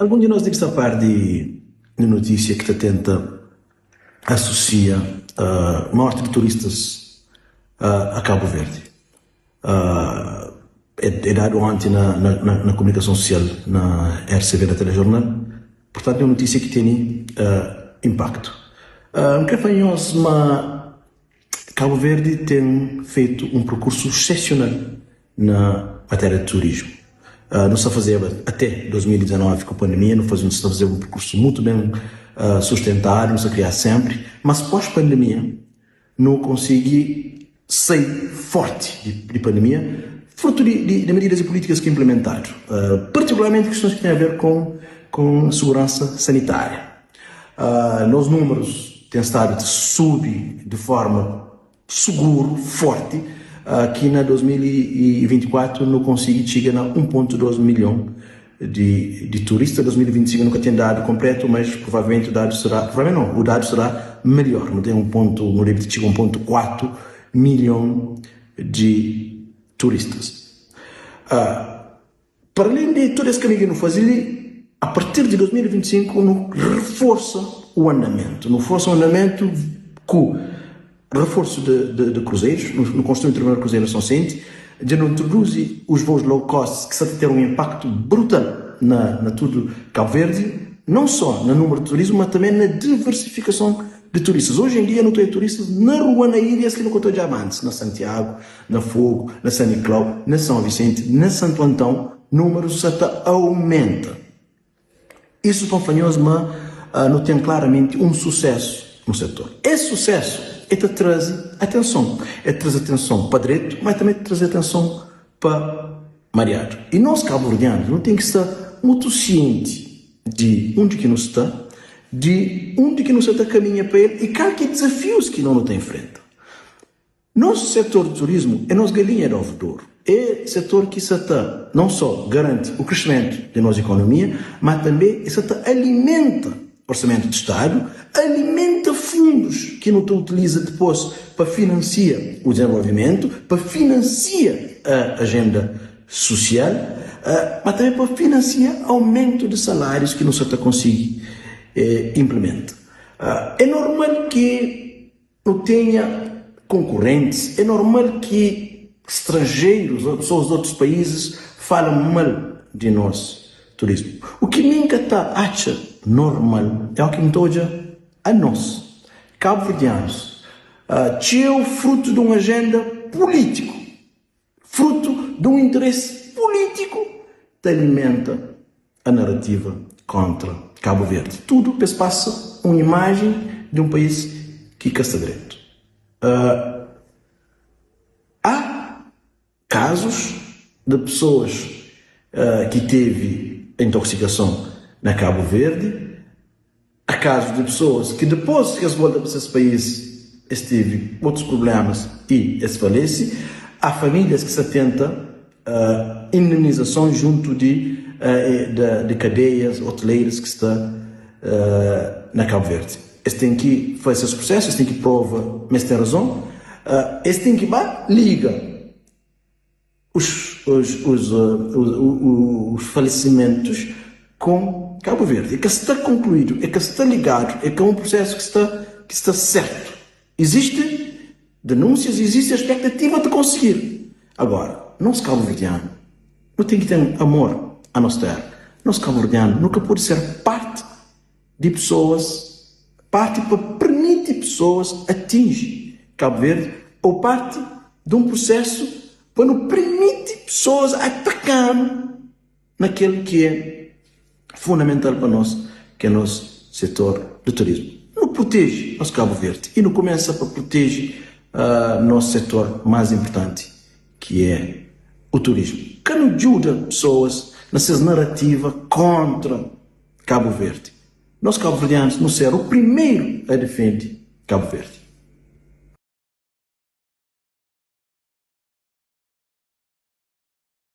Algum de nós deve estar a par de notícia que tenta associar a morte de turistas a Cabo Verde. É dado ontem na comunicação social, na RCV da Telejornal. Portanto, é uma notícia que tem impacto. Mas Cabo Verde tem feito um percurso excepcional na matéria de turismo. Não se fazia até 2019 com a pandemia, não se fazia um percurso muito bem sustentado, não se criar sempre, mas pós-pandemia não consegui sair forte de pandemia, fruto de medidas e políticas que implementaram, particularmente questões que têm a ver com segurança sanitária. Nos números têm estado de subir de forma segura, forte, aqui na 2024 não consegui chegar a 1,2 milhão de turistas. 2025 nunca tem dado completo, mas provavelmente o dado será melhor. Não tem não deve chegar a 1,4 milhão de turistas. Para além de todo esse caminho que não fazia, a partir de 2025 não reforça o andamento. Não reforça o andamento com reforço de cruzeiros, no construir um terminal de cruzeiros São Vicente, já não introduz os voos low cost, que tem um impacto brutal na tudo Cabo Verde, não só no número de turismo, mas também na diversificação de turistas. Hoje em dia não tem turistas na rua, na ilha, que não contou diamantes, na Santiago, na Fogo, na São Nicolau, na São Vicente, na Santo Antão, números até aumenta. Isso companheiros, mas não tem claramente um sucesso no setor. Esse sucesso é de trazer atenção. É de trazer atenção para direito, mas também de trazer atenção para mareado. E nós, cabo-verdianos, não tem que estar muito ciente de onde que nos está, de onde que nos está caminha para ele e quais desafios que não tem em frente. Nosso setor de turismo é nossa galinha de ovo de ouro. É setor que não só garante o crescimento da nossa economia, mas também alimenta orçamento de Estado, alimenta fundos que não utiliza depois para financiar o desenvolvimento, para financiar a agenda social, mas também para financiar aumento de salários que não se consegue implementar. É normal que não tenha concorrentes, é normal que estrangeiros, pessoas de outros países, falam mal de nós. Turismo. O que nunca acha normal é o que me a nós, cabo-verdianos, que é o fruto de uma agenda político, fruto de um interesse político que alimenta a narrativa contra Cabo Verde. Tudo passa uma imagem de um país que caça direito. Há casos de pessoas que teve intoxicação na Cabo Verde. Há casos de pessoas que depois que se volta para esse país teve outros problemas e se falece. Há famílias que se tentam indenização junto de cadeias hoteleiras que estão na Cabo Verde. Eles têm que fazer esse processo, eles têm que provar, mas tem razão. Eles têm que liga os falecimentos com Cabo Verde. É que está concluído, é que está ligado, é que é um processo que está certo. Existem denúncias, existe a expectativa de conseguir. Agora, nosso cabo-verdiano não tem que ter amor à nossa terra. Nosso cabo-verdiano nunca pode ser parte de pessoas, parte para permitir pessoas atingir Cabo Verde, ou parte de um processo para não permitir pessoas atacar naquele que é fundamental para nós, que é o nosso setor do turismo. Não protege nosso Cabo Verde e não começa para proteger nosso setor mais importante, que é o turismo. Que não ajuda pessoas nessa narrativa contra Cabo Verde. Nós cabo-verdianos não ser o primeiro a defender Cabo Verde.